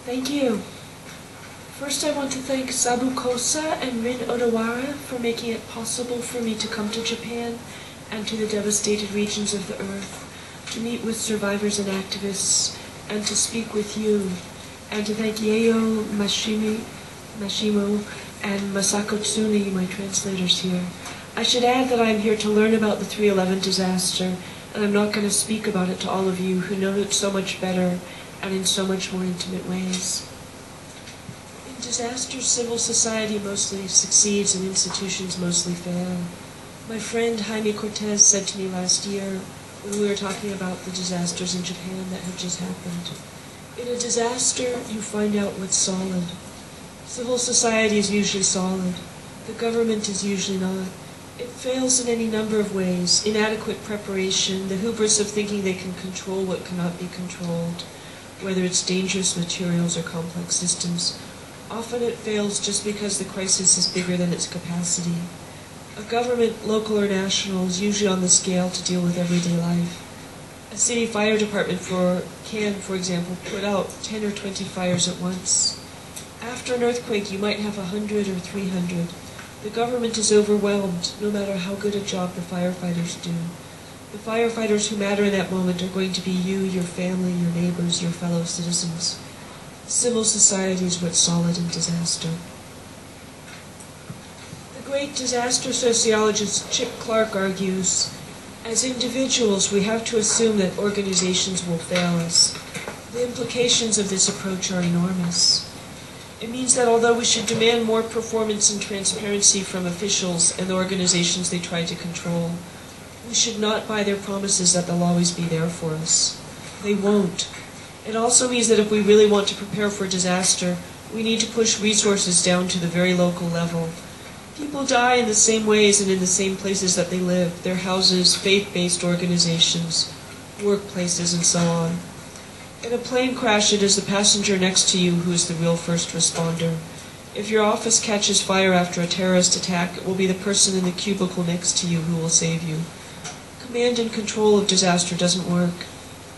Thank you. First, I want to thank Sabu Kosa and Rin Odawara for making it possible for me to come to Japan and to the devastated regions of the earth, to meet with survivors and activists, and to speak with you, and to thank Yeo Mashimo and Masako Tsuni, my translators here. I should add that I am here to learn about the 3/11 disaster, and I'm not going to speak about it to all of you who know it so much better and in so much more intimate ways. In disasters, civil society mostly succeeds and institutions mostly fail. My friend Jaime Cortez said to me last year when we were talking about the disasters in Japan that have just happened, in a disaster, you find out what's solid. Civil society is usually solid. The government is usually not. It fails in any number of ways: inadequate preparation, the hubris of thinking they can control what cannot be controlled, whether it's dangerous materials or complex systems. Often it fails just because the crisis is bigger than its capacity. A government, local or national, is usually on the scale to deal with everyday life. A city fire department can, for example, put out 10 or 20 fires at once. After an earthquake, you might have 100 or 300. The government is overwhelmed, no matter how good a job the firefighters do. The firefighters who matter in that moment are going to be you, your family, your neighbors, your fellow citizens. Civil society is what's solid in disaster. The great disaster sociologist Chip Clark argues, as individuals, we have to assume that organizations will fail us. The implications of this approach are enormous. It means that although we should demand more performance and transparency from officials and the organizations they try to control, we should not buy their promises that they'll always be there for us. They won't. It also means that if we really want to prepare for disaster, we need to push resources down to the very local level. People die in the same ways and in the same places that they live: their houses, faith-based organizations, workplaces, and so on. In a plane crash, it is the passenger next to you who is the real first responder. If your office catches fire after a terrorist attack, it will be the person in the cubicle next to you who will save you. Command and control of disaster doesn't work.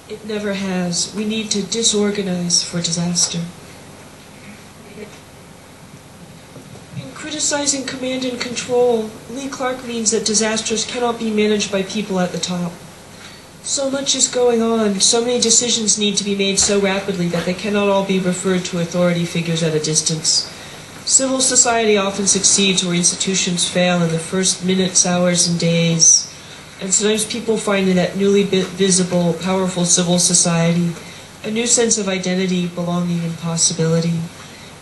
It never has. We need to disorganize for disaster. In criticizing command and control, Lee Clark means that disasters cannot be managed by people at the top. So much is going on, so many decisions need to be made so rapidly that they cannot all be referred to authority figures at a distance. Civil society often succeeds where institutions fail in the first minutes, hours, and days. And sometimes people find in that newly visible, powerful civil society a new sense of identity, belonging, and possibility.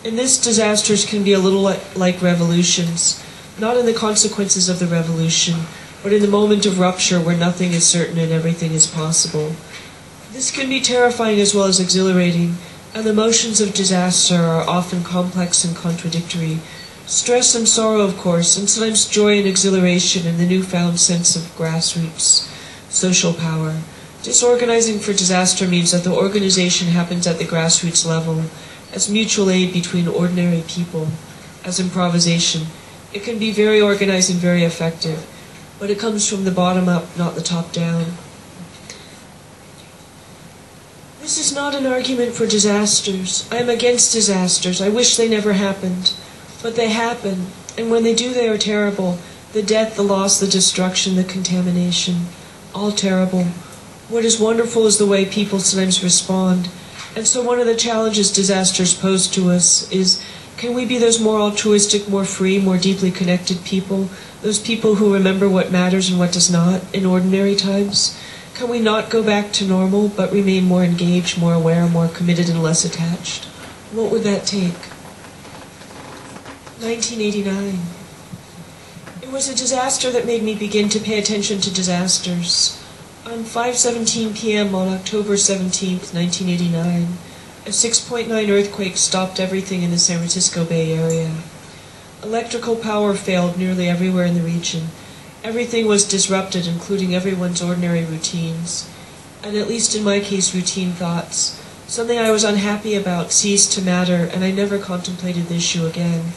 In this, disasters can be a little like revolutions, not in the consequences of the revolution, but in the moment of rupture where nothing is certain and everything is possible. This can be terrifying as well as exhilarating, and the emotions of disaster are often complex and contradictory. Stress and sorrow, of course, and sometimes joy and exhilaration and the newfound sense of grassroots social power. Disorganizing for disaster means that the organization happens at the grassroots level, as mutual aid between ordinary people, as improvisation. It can be very organized and very effective, but it comes from the bottom up, not the top down. This is not an argument for disasters. I am against disasters. I wish they never happened. But they happen, and when they do, they are terrible. The death, the loss, the destruction, the contamination, all terrible. What is wonderful is the way people sometimes respond. And so one of the challenges disasters pose to us is, can we be those more altruistic, more free, more deeply connected people? Those people who remember what matters and what does not in ordinary times? Can we not go back to normal, but remain more engaged, more aware, more committed, and less attached? What would that take? 1989. It was a disaster that made me begin to pay attention to disasters. On 5:17 p.m. on October 17, 1989, a 6.9 earthquake stopped everything in the San Francisco Bay Area. Electrical power failed nearly everywhere in the region. Everything was disrupted, including everyone's ordinary routines, and at least in my case, routine thoughts. Something I was unhappy about ceased to matter, and I never contemplated the issue again.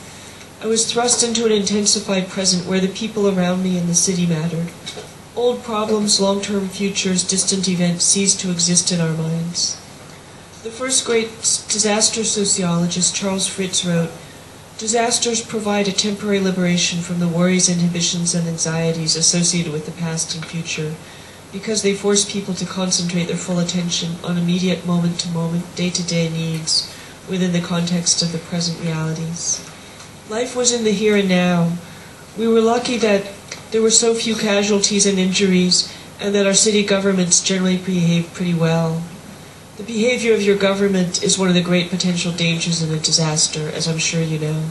I was thrust into an intensified present where the people around me and the city mattered. Old problems, long-term futures, distant events ceased to exist in our minds. The first great disaster sociologist, Charles Fritz, wrote, "Disasters provide a temporary liberation from the worries, inhibitions, and anxieties associated with the past and future, because they force people to concentrate their full attention on immediate moment-to-moment, day-to-day needs within the context of the present realities." Life was in the here and now. We were lucky that there were so few casualties and injuries, and that our city governments generally behaved pretty well. The behavior of your government is one of the great potential dangers in a disaster, as I'm sure you know.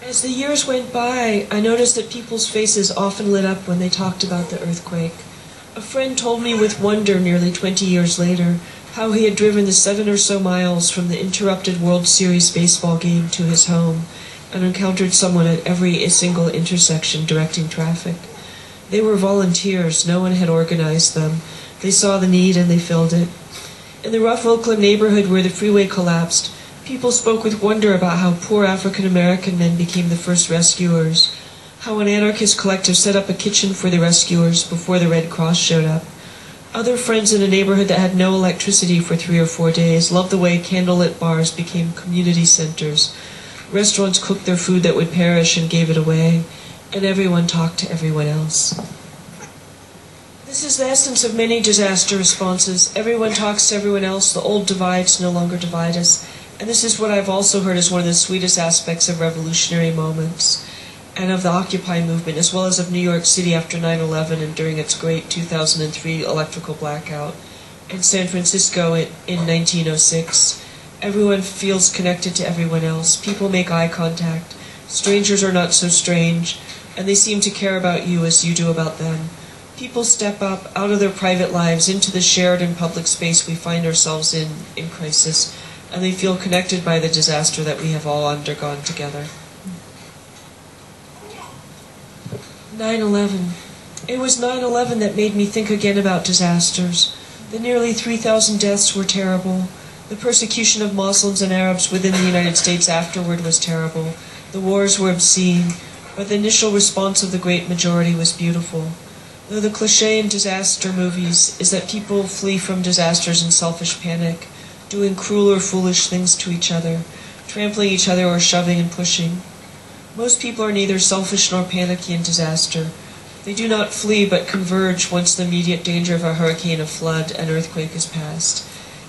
As the years went by, I noticed that people's faces often lit up when they talked about the earthquake. A friend told me with wonder nearly 20 years later how he had driven the 7 or so miles from the interrupted World Series baseball game to his home and encountered someone at every single intersection directing traffic. They were volunteers. No one had organized them. They saw the need and they filled it. In the rough Oakland neighborhood where the freeway collapsed, people spoke with wonder about how poor African-American men became the first rescuers, how an anarchist collective set up a kitchen for the rescuers before the Red Cross showed up. Other friends in a neighborhood that had no electricity for 3 or 4 days loved the way candlelit bars became community centers. Restaurants cooked their food that would perish and gave it away, and everyone talked to everyone else. This is the essence of many disaster responses. Everyone talks to everyone else. The old divides no longer divide us. And this is what I've also heard as one of the sweetest aspects of revolutionary moments and of the Occupy movement, as well as of New York City after 9/11 and during its great 2003 electrical blackout, and San Francisco in 1906. Everyone feels connected to everyone else. People make eye contact. Strangers are not so strange, and they seem to care about you as you do about them. People step up out of their private lives into the shared and public space we find ourselves in crisis, and they feel connected by the disaster that we have all undergone together. 9/11. It was 9/11 that made me think again about disasters. The nearly 3,000 deaths were terrible. The persecution of Muslims and Arabs within the United States afterward was terrible. The wars were obscene, but the initial response of the great majority was beautiful. Though the cliché in disaster movies is that people flee from disasters in selfish panic, doing cruel or foolish things to each other, trampling each other or shoving and pushing. Most people are neither selfish nor panicky in disaster. They do not flee but converge once the immediate danger of a hurricane, a flood, an earthquake is past.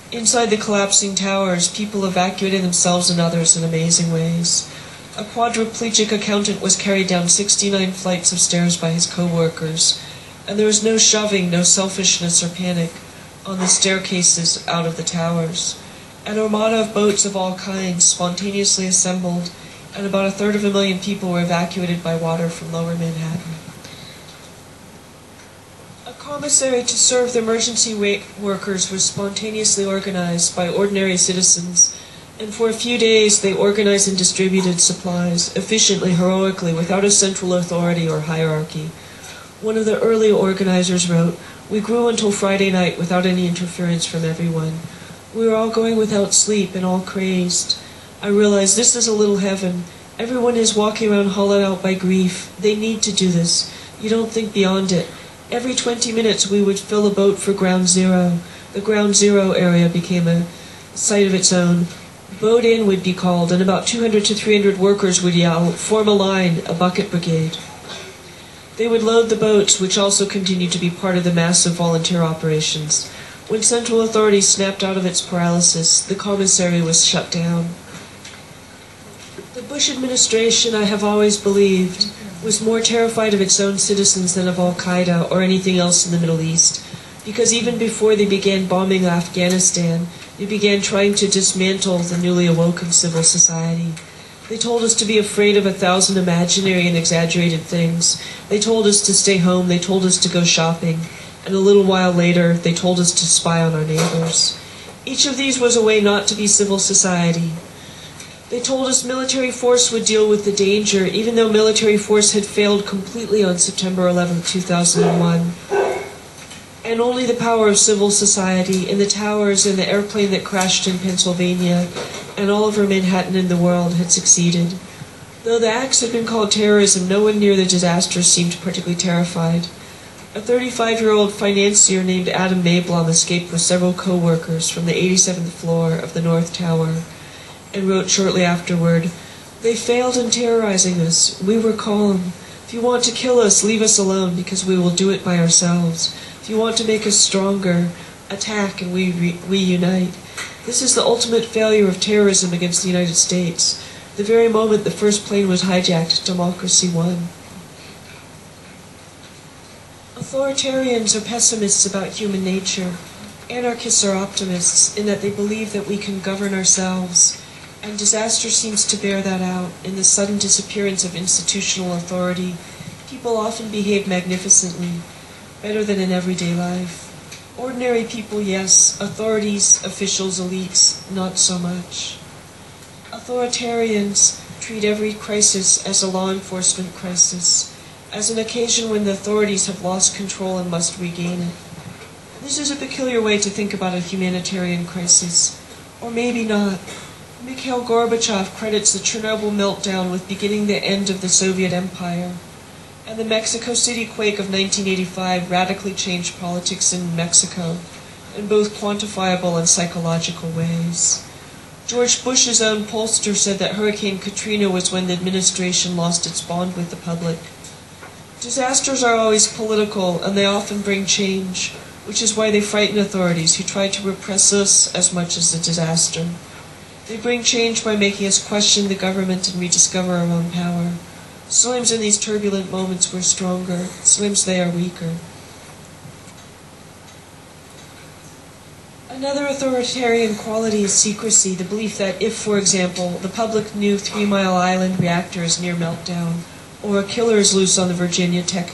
Inside the collapsing towers, people evacuated themselves and others in amazing ways. A quadriplegic accountant was carried down 69 flights of stairs by his co-workers, and there was no shoving, no selfishness or panic on the staircases out of the towers. An armada of boats of all kinds spontaneously assembled, and about 1/3 people were evacuated by water from lower Manhattan. A commissary to serve the emergency workers was spontaneously organized by ordinary citizens, and for a few days they organized and distributed supplies, efficiently, heroically, without a central authority or hierarchy. One of the early organizers wrote, "We grew until Friday night without any interference from everyone. We were all going without sleep and all crazed. I realized this is a little heaven. Everyone is walking around hollowed out by grief. They need to do this. You don't think beyond it. Every 20 minutes we would fill a boat for Ground Zero. The Ground Zero area became a site of its own. Boat in would be called, and about 200 to 300 workers would yell, 'Form a line, a bucket brigade.' They would load the boats, which also continued to be part of the massive volunteer operations. When central authority snapped out of its paralysis, the commissary was shut down. The Bush administration, I have always believed, was more terrified of its own citizens than of Al-Qaeda or anything else in the Middle East, because even before they began bombing Afghanistan, they began trying to dismantle the newly awoken civil society. They told us to be afraid of 1,000 imaginary and exaggerated things. They told us to stay home. They told us to go shopping. And a little while later, they told us to spy on our neighbors. Each of these was a way not to be civil society. They told us military force would deal with the danger, even though military force had failed completely on September 11, 2001. And only the power of civil society, in the towers, in the airplane that crashed in Pennsylvania, and all over Manhattan and the world had succeeded. Though the acts had been called terrorism, no one near the disaster seemed particularly terrified. A 35-year-old financier named Adam Mayblom escaped with several co-workers from the 87th floor of the North Tower and wrote shortly afterward, "They failed in terrorizing us. We were calm. If you want to kill us, leave us alone, because we will do it by ourselves. If you want to make us stronger, attack and we unite." This is the ultimate failure of terrorism against the United States. The very moment the first plane was hijacked, democracy won. Authoritarians are pessimists about human nature. Anarchists are optimists in that they believe that we can govern ourselves, and disaster seems to bear that out. In the sudden disappearance of institutional authority, people often behave magnificently, better than in everyday life. Ordinary people, yes. Authorities, officials, elites, not so much. Authoritarians treat every crisis as a law enforcement crisis, as an occasion when the authorities have lost control and must regain it. This is a peculiar way to think about a humanitarian crisis. Or maybe not. Mikhail Gorbachev credits the Chernobyl meltdown with beginning the end of the Soviet Empire, and the Mexico City quake of 1985 radically changed politics in Mexico in both quantifiable and psychological ways. George Bush's own pollster said that Hurricane Katrina was when the administration lost its bond with the public. Disasters are always political, and they often bring change, which is why they frighten authorities who try to repress us as much as the disaster. They bring change by making us question the government and rediscover our own power. Sometimes in these turbulent moments we're stronger, sometimes they are weaker. Another authoritarian quality is secrecy, the belief that if, for example, the public knew 3 Mile Island reactor is near meltdown, or a killer is loose on the Virginia Tech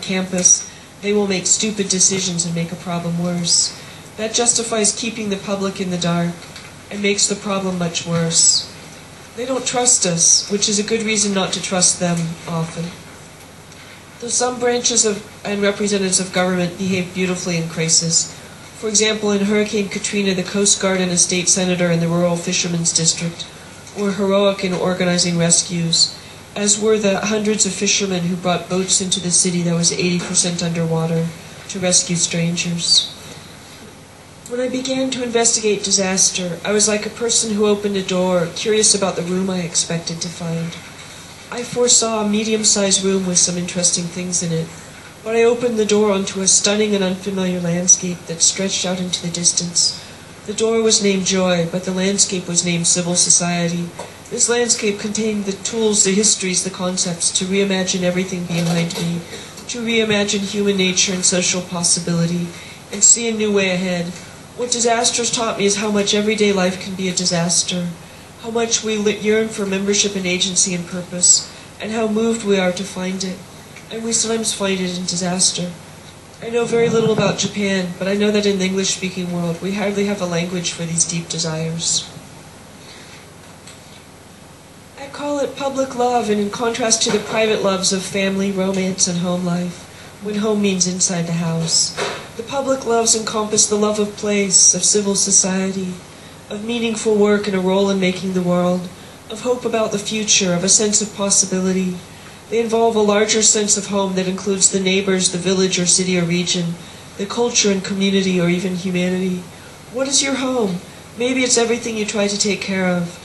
campus, they will make stupid decisions and make a problem worse. That justifies keeping the public in the dark and makes the problem much worse. They don't trust us, which is a good reason not to trust them often. Though some branches and representatives of government behave beautifully in crisis. For example, in Hurricane Katrina, the Coast Guard and a state senator in the rural fishermen's district were heroic in organizing rescues, as were the hundreds of fishermen who brought boats into the city that was 80% underwater to rescue strangers. When I began to investigate disaster, I was like a person who opened a door, curious about the room I expected to find. I foresaw a medium-sized room with some interesting things in it, but I opened the door onto a stunning and unfamiliar landscape that stretched out into the distance. The door was named Joy, but the landscape was named Civil Society. This landscape contained the tools, the histories, the concepts to reimagine everything behind me, to reimagine human nature and social possibility, and see a new way ahead. What disasters taught me is how much everyday life can be a disaster, how much we yearn for membership and agency and purpose, and how moved we are to find it. And we sometimes find it in disaster. I know very little about Japan, but I know that in the English-speaking world, we hardly have a language for these deep desires. I call it public love, and in contrast to the private loves of family, romance, and home life, when home means inside the house. The public loves encompass the love of place, of civil society, of meaningful work and a role in making the world, of hope about the future, of a sense of possibility. They involve a larger sense of home that includes the neighbors, the village or city or region, the culture and community or even humanity. What is your home? Maybe it's everything you try to take care of.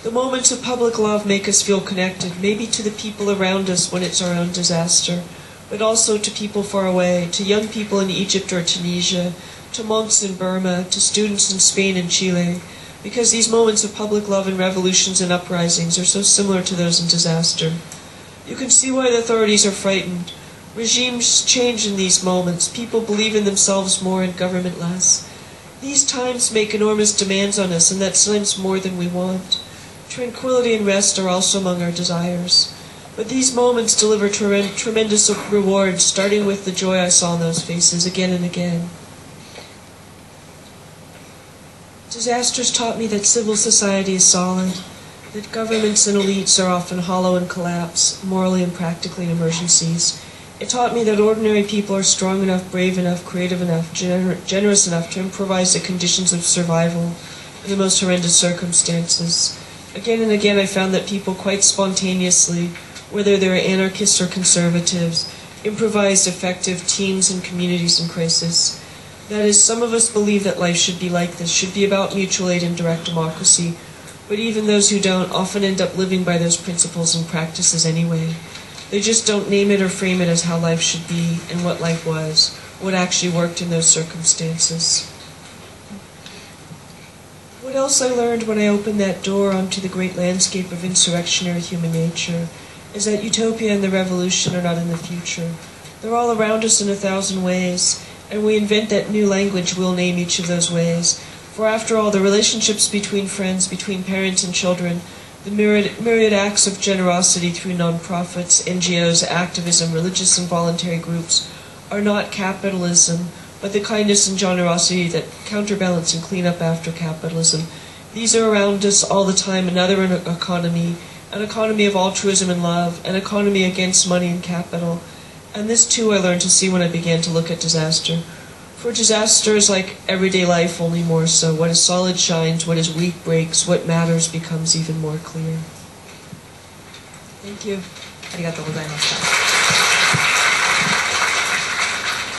The moments of public love make us feel connected, maybe to the people around us when it's our own disaster, but also to people far away, to young people in Egypt or Tunisia, to monks in Burma, to students in Spain and Chile, because these moments of public love and revolutions and uprisings are so similar to those in disaster. You can see why the authorities are frightened. Regimes change in these moments. People believe in themselves more and government less. These times make enormous demands on us, and that's sometimes more than we want. Tranquility and rest are also among our desires. But these moments deliver tremendous rewards, starting with the joy I saw in those faces again and again. Disasters taught me that civil society is solid, that governments and elites are often hollow and collapse, morally and practically in emergencies. It taught me that ordinary people are strong enough, brave enough, creative enough, generous enough to improvise the conditions of survival in the most horrendous circumstances. Again and again I found that people quite spontaneously, whether they were anarchists or conservatives, improvised, effective teams and communities in crisis. That is, some of us believe that life should be like this, should be about mutual aid and direct democracy, but even those who don't often end up living by those principles and practices anyway. They just don't name it or frame it as how life should be and what life was, what actually worked in those circumstances. What else I learned when I opened that door onto the great landscape of insurrectionary human nature is that utopia and the revolution are not in the future. They're all around us in 1,000 ways, and we invent that new language we'll name each of those ways. For after all, the relationships between friends, between parents and children, the myriad acts of generosity through nonprofits, NGOs, activism, religious and voluntary groups are not capitalism, but the kindness and generosity that counterbalance and clean up after capitalism. These are around us all the time, another economy, an economy of altruism and love, an economy against money and capital. And this too I learned to see when I began to look at disaster. For disaster is like everyday life, only more so. What is solid shines, what is weak breaks, what matters becomes even more clear. Thank you. ありがとうございました。